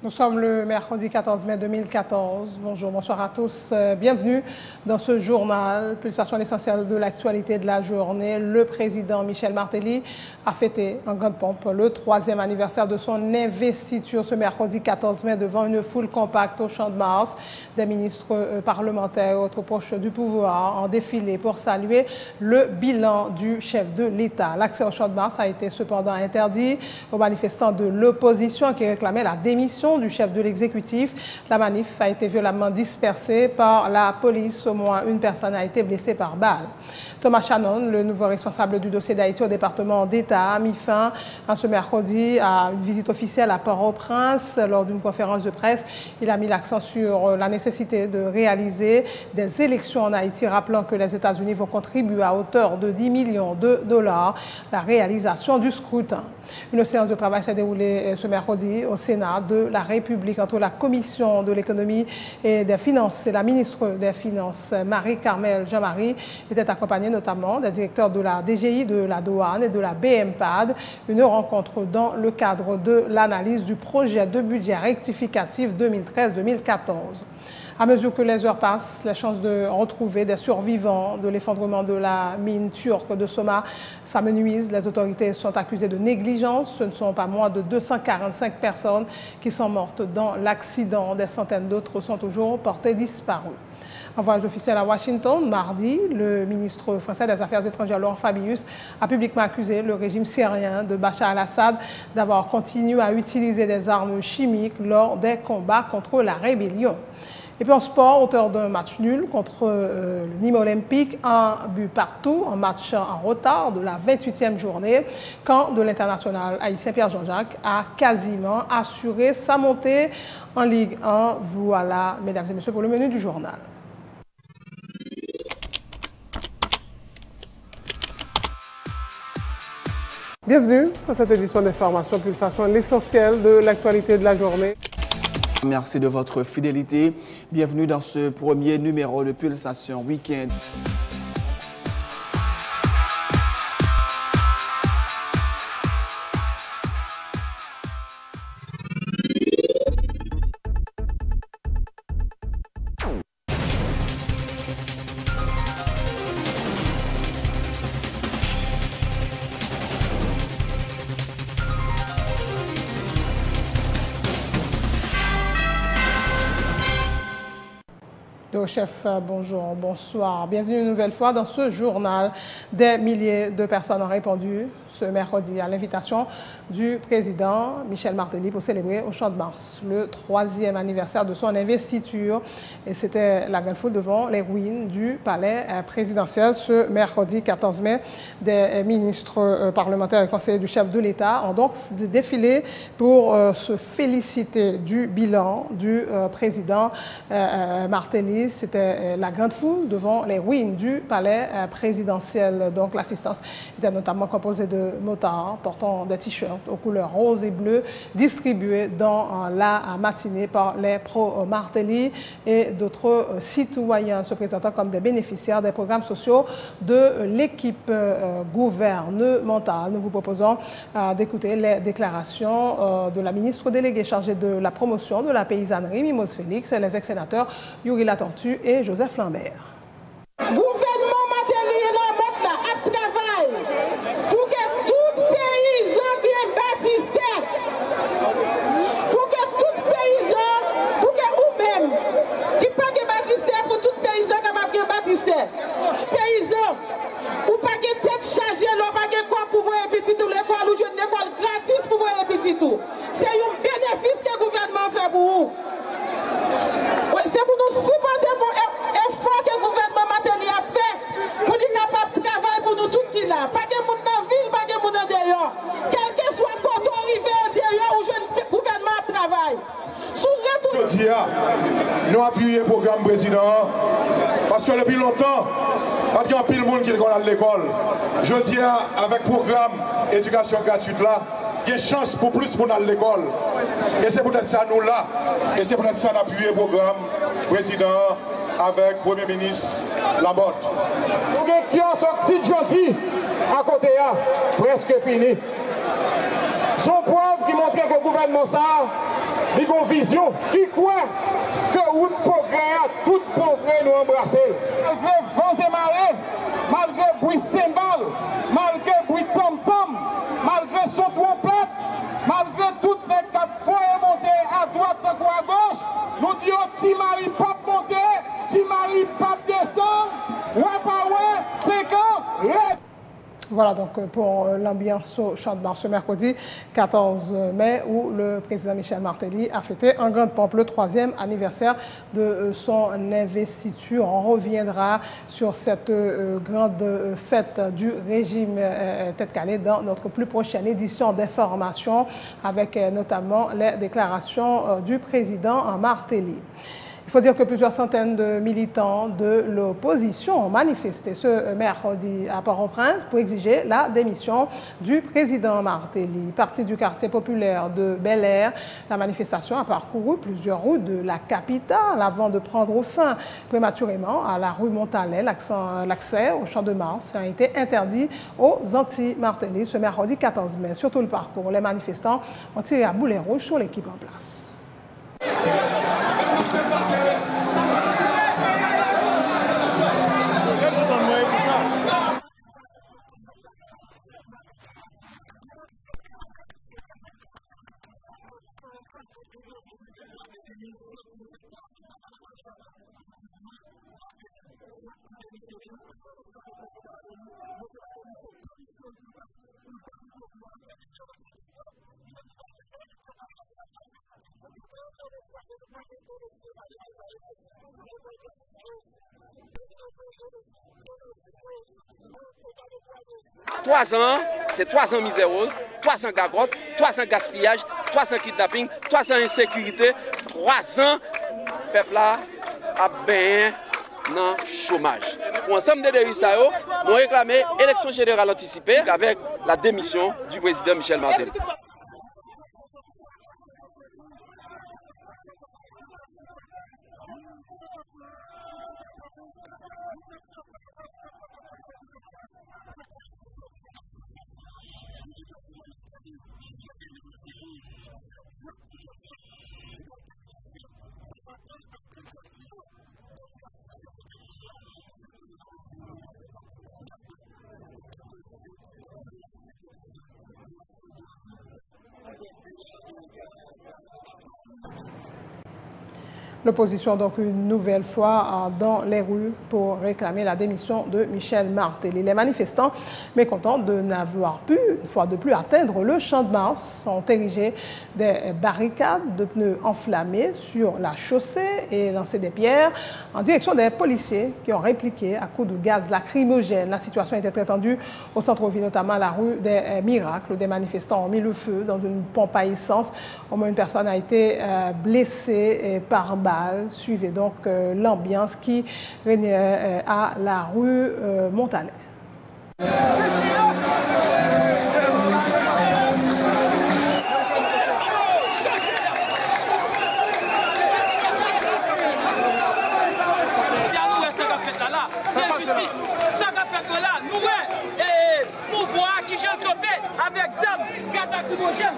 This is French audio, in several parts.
Nous sommes le mercredi 14 mai 2014. Bonjour, bonsoir à tous. Bienvenue dans ce journal. Pulsation essentielle de l'actualité de la journée. Le président Michel Martelly a fêté en grande pompe le 3e anniversaire de son investiture ce mercredi 14 mai devant une foule compacte au Champ de Mars. Des ministres parlementaires et autres proches du pouvoir ont défilé pour saluer le bilan du chef de l'État. L'accès au Champ de Mars a été cependant interdit aux manifestants de l'opposition qui réclamaient la démission du chef de l'exécutif. La manif a été violemment dispersée par la police. Au moins une personne a été blessée par balle. Thomas Shannon, le nouveau responsable du dossier d'Haïti au département d'État, a mis fin ce mercredi à une visite officielle à Port-au-Prince. Lors d'une conférence de presse, il a mis l'accent sur la nécessité de réaliser des élections en Haïti, rappelant que les États-Unis vont contribuer à hauteur de 10 millions de dollars à la réalisation du scrutin. Une séance de travail s'est déroulée ce mercredi au Sénat de la République entre la Commission de l'économie et des finances et la ministre des Finances, Marie-Carmel Jean-Marie, était accompagnée notamment des directeurs de la DGI, de la douane et de la BMPAD. Une rencontre dans le cadre de l'analyse du projet de budget rectificatif 2013-2014. À mesure que les heures passent, les chances de retrouver des survivants de l'effondrement de la mine turque de Soma s'amenuisent. Les autorités sont accusées de négligence. Ce ne sont pas moins de 245 personnes qui sont mortes dans l'accident. Des centaines d'autres sont toujours portées disparues. En voyage officiel à Washington, mardi, le ministre français des Affaires étrangères, Laurent Fabius, a publiquement accusé le régime syrien de Bachar al-Assad d'avoir continué à utiliser des armes chimiques lors des combats contre la rébellion. Et puis en sport, auteur d'un match nul contre le Nîmes Olympique, un but partout, un match en retard de la 28e journée, quand de l'international haïtien Pierre Jean-Jacques a quasiment assuré sa montée en Ligue 1. Voilà, mesdames et messieurs, pour le menu du journal. Bienvenue dans cette édition d'information Pulsation, l'essentiel de l'actualité de la journée. Merci de votre fidélité. Bienvenue dans ce premier numéro de Pulsation Week-end. Chef, bonjour, bonsoir. Bienvenue une nouvelle fois dans ce journal. Des milliers de personnes ont répondu ce mercredi à l'invitation du président Michel Martelly pour célébrer au Champ de Mars le 3e anniversaire de son investiture. Et c'était la grande foule devant les ruines du palais présidentiel ce mercredi 14 mai. Des ministres parlementaires et conseillers du chef de l'État ont donc défilé pour se féliciter du bilan du président Martelly. C'était la grande foule devant les ruines du palais présidentiel. Donc l'assistance était notamment composée de motards portant des t-shirts aux couleurs rose et bleu distribués dans la matinée par les pro-Martelly et d'autres citoyens se présentant comme des bénéficiaires des programmes sociaux de l'équipe gouvernementale. Nous vous proposons d'écouter les déclarations de la ministre déléguée chargée de la promotion de la paysannerie, Mimose Félix, et les ex-sénateurs Yuri Latortue et Joseph Lambert. Gouvernement Martelly est dans le monde là, à travail pour que tout paysan vienne baptiser. Pour que tout paysan, pour que vous-même, qui pas de baptiser, pour tout paysan capable de baptiser. Paysan, ou pas de tête chargée, ou pas de quoi pour voir petit tout l'école ou jeune l'école gratis pour voir petit tout. C'est un bénéfice que le gouvernement fait pour vous. C'est pour nous supporter pour l'effort que le gouvernement Martelly a fait pour nous capables de travailler pour nous tout qui là. Pas de monde dans la ville, pas de monde en dehors. Quel que soit quand on arrive en dehors où le gouvernement travaille. Nous appuyons le programme président parce que depuis longtemps, pas de pile monde qui est à l'école. Je dis avec le programme éducation gratuite là, il y a chance pour plus pour aller à l'école. Et c'est peut-être ça nous là. Et c'est peut-être ça d'appuyer le programme président avec le Premier ministre Lamotte. Nous avons qui ont sorti gentil à côté, presque fini. Son preuve qui montre que le gouvernement ça il a une vision qui croit que route progrès, toute pauvreté nous embrasser. Malgré vents et marées, malgré bruit cymbale, malgré bruit tom-tom, malgré son trompette, malgré toutes les quatre fois monter à droite ou à gauche, nous disons Timari pas monter, Timari pas descendre, Wapawe, 5 ans, Voilà donc pour l'ambiance au Champ-de-Mars ce mercredi 14 mai où le président Michel Martelly a fêté en grande pompe le 3e anniversaire de son investiture. On reviendra sur cette grande fête du régime Tête-Calais dans notre plus prochaine édition d'information avec notamment les déclarations du président Martelly. Il faut dire que plusieurs centaines de militants de l'opposition ont manifesté ce mercredi à Port-au-Prince pour exiger la démission du président Martelly. Parti du quartier populaire de Bel-Air, la manifestation a parcouru plusieurs routes de la capitale avant de prendre fin prématurément à la rue Montalet. L'accès au Champ-de-Mars a été interdit aux anti-Martelly ce mercredi 14 mai. Sur tout le parcours, les manifestants ont tiré à boulet rouge sur l'équipe en place. 3 ans, c'est 3 ans misérose, 3 ans gagrotte, 3 ans gaspillage, 3 ans kidnapping, 3 ans insécurité, 3 ans peuple là a bien dans le chômage. Pour ensemble de défis, nous réclamons élection générale anticipée avec la démission du président Michel Martelly. L'opposition donc une nouvelle fois dans les rues pour réclamer la démission de Michel Martelly. Les manifestants, mécontents de n'avoir pu, une fois de plus, atteindre le Champ-de-Mars, ont érigé des barricades de pneus enflammés sur la chaussée et lancé des pierres en direction des policiers qui ont répliqué à coups de gaz lacrymogène. La situation était très tendue au centre-ville, notamment à la rue des Miracles. Des manifestants ont mis le feu dans une pompe à essence. Au moins une personne a été blessée par balle. Suivez donc l'ambiance qui régnait à la rue Montalet. Avec zam, gaz lacrymogène.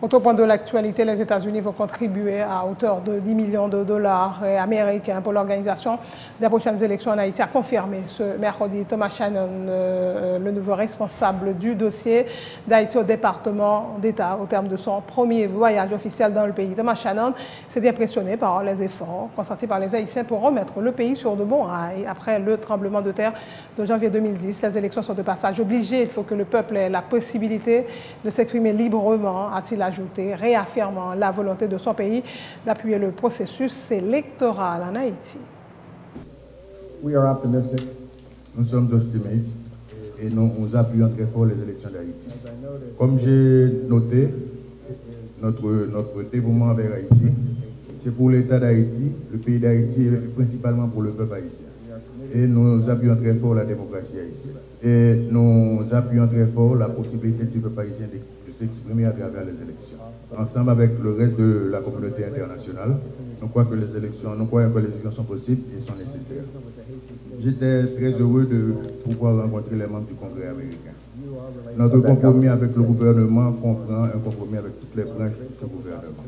Autre point de l'actualité, les États-Unis vont contribuer à hauteur de 10 millions de dollars américains pour l'organisation des prochaines élections en Haïti, a confirmé ce mercredi Thomas Shannon, le nouveau responsable du dossier d'Haïti au département d'État, au terme de son premier voyage officiel dans le pays. Thomas Shannon s'est impressionné par les efforts consentis par les Haïtiens pour remettre le pays sur de bons rails. Après le tremblement de terre de janvier 2010, les élections sont de passage obligé. Il faut que le peuple ait la possibilité de s'exprimer librement, a-t-il ajouté, réaffirmant la volonté de son pays d'appuyer le processus électoral en Haïti. Nous sommes optimistes et nous appuyons très fort les élections d'Haïti. Comme j'ai noté, notre dévouement vers Haïti, c'est pour l'État d'Haïti, le pays d'Haïti et principalement pour le peuple haïtien. Et nous appuyons très fort la démocratie haïtienne. Et nous appuyons très fort la possibilité du peuple haïtien de s'exprimer à travers les élections. Ensemble avec le reste de la communauté internationale, nous croyons que les élections sont possibles et sont nécessaires. J'étais très heureux de pouvoir rencontrer les membres du Congrès américain. Notre compromis avec le gouvernement comprend un compromis avec toutes les branches de ce gouvernement.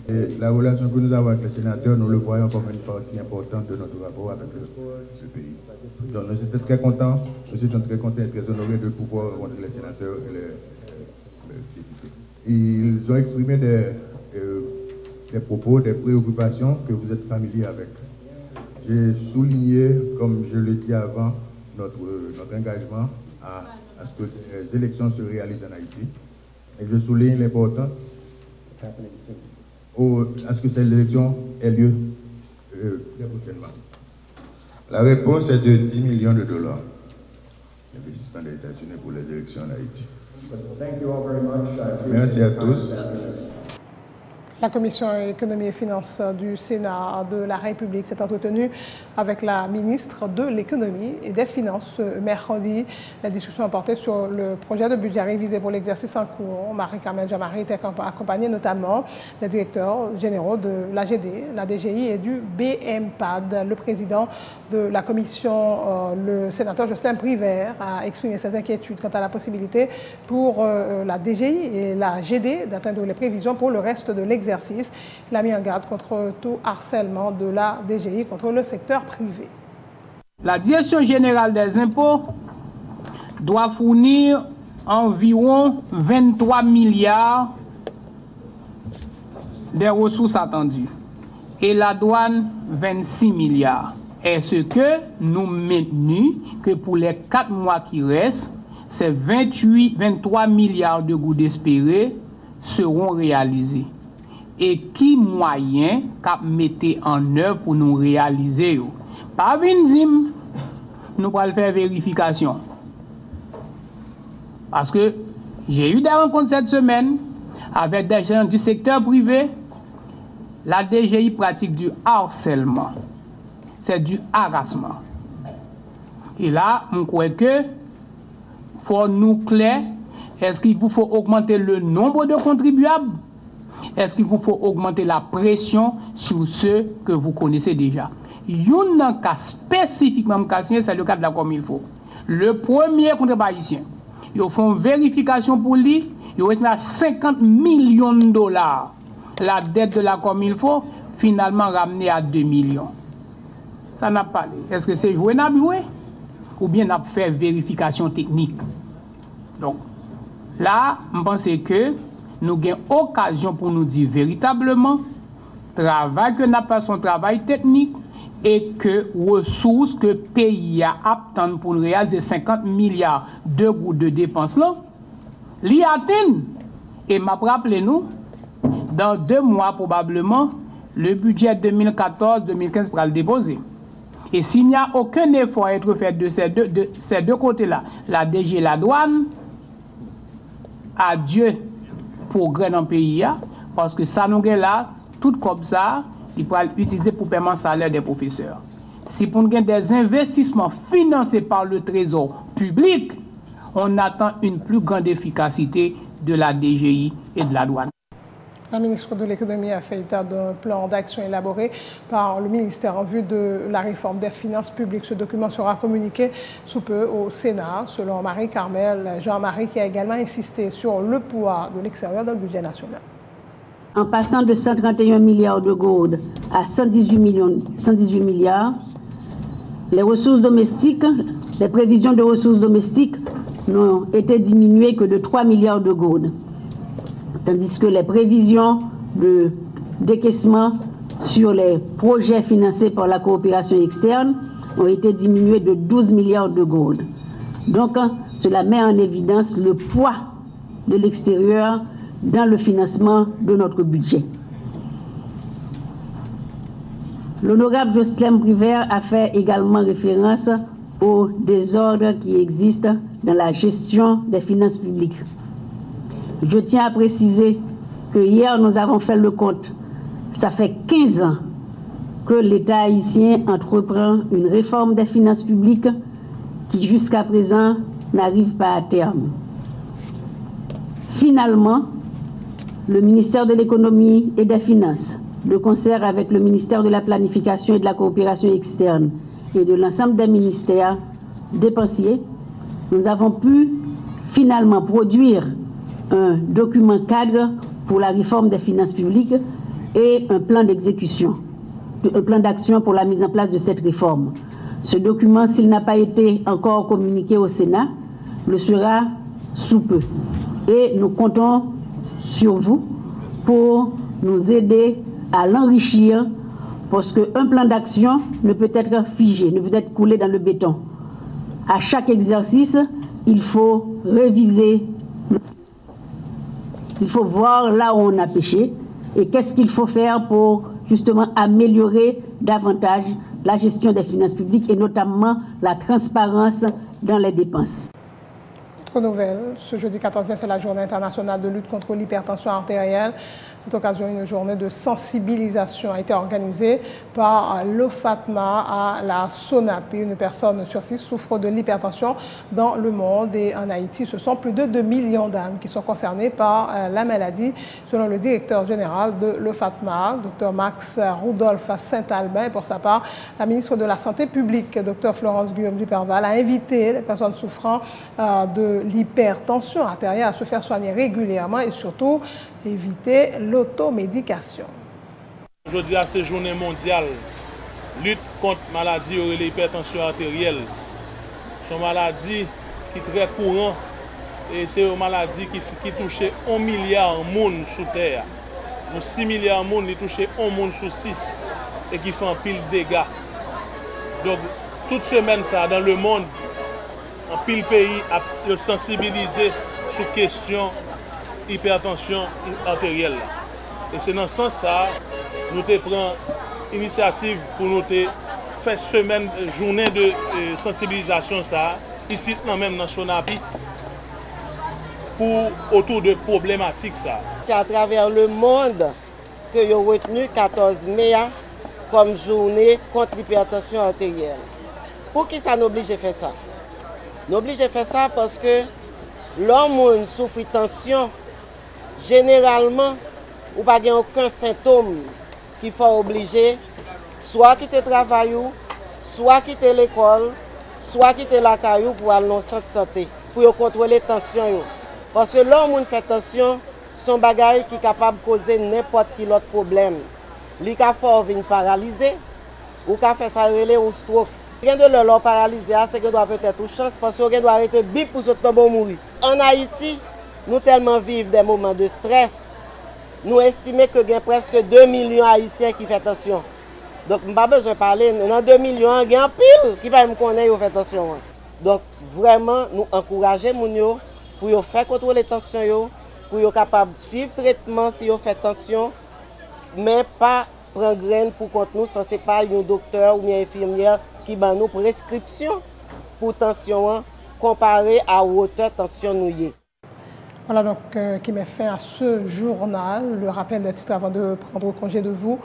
Et la relation que nous avons avec les sénateurs, nous le voyons comme une partie importante de notre rapport avec le pays. Donc nous étions très contents et très honorés de pouvoir rencontrer les sénateurs et les députés. Ils ont exprimé des propos, des préoccupations que vous êtes familiers avec. J'ai souligné, comme je l'ai dit avant, notre engagement à ce que les élections se réalisent en Haïti. Et je souligne l'importance à ce que ces élections aient lieu très prochainement. La réponse est de 10 millions de dollars d'investissement des États-Unis pour les élections en Haïti. Merci à tous. La Commission économie et finances du Sénat de la République s'est entretenue avec la ministre de l'économie et des finances mercredi. La discussion a porté sur le projet de budget révisé pour l'exercice en cours. Marie-Carmen Jamari était accompagnée notamment des directeurs généraux de l'AGD, la DGI et du BMPAD. Le président de la commission, le sénateur Justin Privert, a exprimé ses inquiétudes quant à la possibilité pour la DGI et la GD d'atteindre les prévisions pour le reste de l'exercice. Il a mis en garde contre tout harcèlement de la DGI contre le secteur privé. La Direction générale des impôts doit fournir environ 23 milliards des ressources attendues et la douane 26 milliards. Est-ce que nous maintenons que pour les 4 mois qui restent, ces 23 milliards de gouttes espérés seront réalisés? Et qui moyen qu'a mettre en œuvre pour nous réaliser? Pas vindim, nous allons faire vérification. Parce que j'ai eu des rencontres cette semaine avec des gens du secteur privé. La DGI pratique du harcèlement. C'est du harassement. Et là, je crois que faut nous clair. Est-ce qu'il vous faut augmenter le nombre de contribuables? Est-ce qu'il vous faut augmenter la pression sur ceux que vous connaissez déjà? Il y a un cas spécifiquement, c'est le cas de la comme il faut. Le premier contrebaillissien, ils font vérification pour lui, ils estimé à 50 millions de dollars. La dette de la comme il faut, finalement ramenée à 2 millions. Ça n'a pas. Est-ce que c'est joué, n'a joué? Ou bien n'a fait vérification technique? Donc, là, je pense que nous avons occasion pour nous dire véritablement travail que n'a pas son travail technique et que ressources que le pays a attend pour nous réaliser 50 milliards de gouttes de dépenses là, l'y atteint. Et m'a rappelé nous, dans 2 mois probablement, le budget 2014-2015 pourra le déposer. Et s'il n'y a aucun effort à être fait de ces deux côtés-là, la DG et la douane, adieu progrès dans le pays, parce que ça nous est là, tout comme ça, il pourra l'utiliser pour paiement salaire des professeurs. Si pour nous avons des investissements financés par le trésor public, on attend une plus grande efficacité de la DGI et de la douane. La ministre de l'Économie a fait état d'un plan d'action élaboré par le ministère en vue de la réforme des finances publiques. Ce document sera communiqué sous peu au Sénat, selon Marie-Carmel Jean-Marie, qui a également insisté sur le poids de l'extérieur dans le budget national. En passant de 131 milliards de gourdes à 118 milliards, les ressources domestiques, les prévisions de ressources domestiques n'ont été diminuées que de 3 milliards de gourdes, tandis que les prévisions de décaissement sur les projets financés par la coopération externe ont été diminuées de 12 milliards de gourdes. Donc, cela met en évidence le poids de l'extérieur dans le financement de notre budget. L'honorable Jocelyn Privert a fait également référence au désordre qui existe dans la gestion des finances publiques. Je tiens à préciser que hier, nous avons fait le compte. Ça fait 15 ans que l'État haïtien entreprend une réforme des finances publiques qui, jusqu'à présent, n'arrive pas à terme. Finalement, le ministère de l'Économie et des Finances, de concert avec le ministère de la Planification et de la Coopération externe et de l'ensemble des ministères dépensiers, nous avons pu finalement produire un document cadre pour la réforme des finances publiques et un plan d'exécution, un plan d'action pour la mise en place de cette réforme. Ce document, s'il n'a pas été encore communiqué au Sénat, le sera sous peu. Et nous comptons sur vous pour nous aider à l'enrichir, parce qu'un plan d'action ne peut être figé, ne peut être coulé dans le béton. À chaque exercice, il faut réviser, il faut voir là où on a péché et qu'est-ce qu'il faut faire pour justement améliorer davantage la gestion des finances publiques et notamment la transparence dans les dépenses. Autre nouvelle, ce jeudi 14 mai, c'est la journée internationale de lutte contre l'hypertension artérielle. Cette occasion, une journée de sensibilisation a été organisée par l'OFATMA à la SONAP. Une personne sur 6 souffre de l'hypertension dans le monde et en Haïti. Ce sont plus de 2 millions d'âmes qui sont concernées par la maladie, selon le directeur général de l'OFATMA, Dr Max Rudolph Saint-Albin. Pour sa part, la ministre de la Santé publique, Dr Florence Guillaume Duperval, a invité les personnes souffrant de l'hypertension artérielle à se faire soigner régulièrement et surtout éviter l'automédication. Aujourd'hui, à cette journée mondiale, lutte contre maladie et l'hypertension artérielle. C'est une maladie qui est très courante et c'est une maladie qui touche 1 milliard de monde sur Terre. Nous 6 milliards de monde qui touche 1 monde sur 6 et qui fait un pile de dégâts. Donc, toute semaine, ça, dans le monde, un pile pays a sensibilisé sur la question hypertension artérielle. Et c'est dans ce sens ça nous prenons initiative pour nous faire semaine, journée de sensibilisation ça, ici même dans Sonapi, pour autour de problématiques ça. C'est à travers le monde que nous avons retenu 14 mai comme journée contre l'hypertension artérielle. Pour qui ça nous oblige à faire ça? Nous oblige à faire ça parce que l'homme souffre de tension. Généralement, ou pas aucun symptôme qu'il faut obliger, soit quitter le travail, soit quitter l'école, soit quitter la caillou pour aller dans le centre de santé, pour contrôler la tension. Parce que l'homme fait tension, son bagage qui est capable de causer n'importe quel autre problème. Il peut venir paralyser, ou peut faire ça relais ou stroke. Rien de leur paralysé, c'est que doit peut-être une chance parce qu'on doit arrêter bip pour ce tombeau mourir. En Haïti, nous tellement vivons des moments de stress. Nous estimons que y a presque 2 millions d'Haïtiens qui font attention. Donc, je n'ai pas besoin de parler. Dans 2 millions, il y a un pile qui va me connaître et fait attention. Donc, vraiment, nous encourageons les gens pour faire contrôler les tensions, pour être capable de suivre le traitement si ils font attention, mais pas prendre graine pour contre nous. Ça, ce n'est pas un docteur ou une infirmière qui va nous prescription pour tension comparée à hauteur tension nouillée. Voilà donc qui met fin à ce journal. Le rappel des titres avant de prendre congé de vous.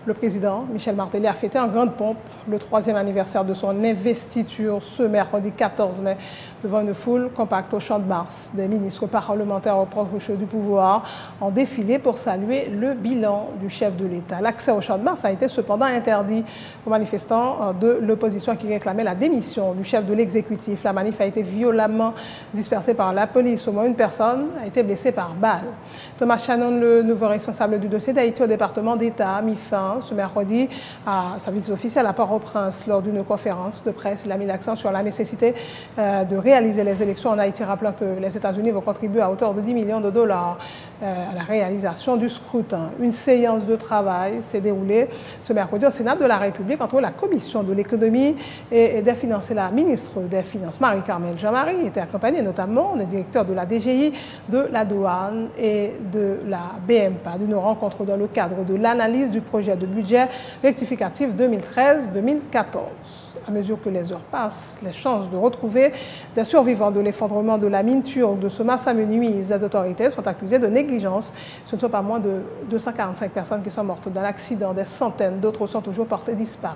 Le président Michel Martelly a fêté en grande pompe le 3e anniversaire de son investiture ce mercredi 14 mai devant une foule compacte au Champ de Mars. Des ministres parlementaires proches du pouvoir ont défilé pour saluer le bilan du chef de l'État. L'accès au Champ de Mars a été cependant interdit aux manifestants de l'opposition qui réclamaient la démission du chef de l'exécutif. La manif a été violemment dispersée par la police. Au moins une personne a été blessée par balle. Thomas Shannon, le nouveau responsable du dossier d'Haïti au département d'État, a mis fin ce mercredi à sa visite officielle à Port-au-Prince. Lors d'une conférence de presse, il a mis l'accent sur la nécessité de réaliser les élections en Haïti, rappelant que les États-Unis vont contribuer à hauteur de $10 millions à la réalisation du scrutin. Une séance de travail s'est déroulée ce mercredi au Sénat de la République entre la Commission de l'économie et des finances et la ministre des Finances, Marie-Carmel Jean-Marie, était accompagnée notamment des directeurs de la DGI, de la douane et de la BMPA d'une rencontre dans le cadre de l'analyse du projet de budget rectificatif 2013-2014. À mesure que les heures passent, les chances de retrouver des survivants de l'effondrement de la mine turque de ce mars à minuit, les autorités sont accusées de négligence. Ce ne sont pas moins de 245 personnes qui sont mortes dans l'accident. Des centaines d'autres sont toujours portées disparues.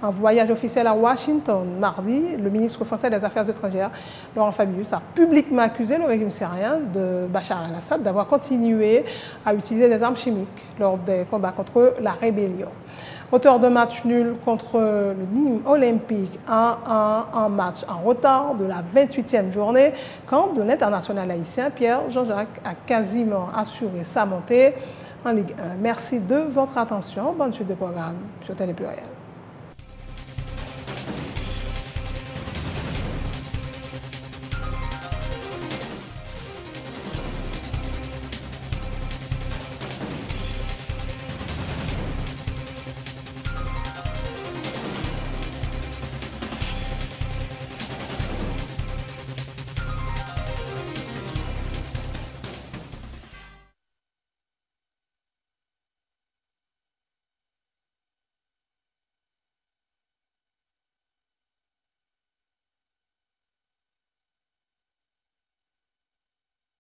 En voyage officiel à Washington, mardi, le ministre français des Affaires étrangères, Laurent Fabius, a publiquement accusé le régime syrien de Bachar al-Assad d'avoir continué à utiliser des armes chimiques lors des combats contre la rébellion. Auteur de match nul contre le Nîmes Olympique, un match en retard de la 28e journée, quand de l'international haïtien Pierre Jean-Jacques a quasiment assuré sa montée en Ligue 1. Merci de votre attention. Bonne suite de programme sur Télé Pluriel.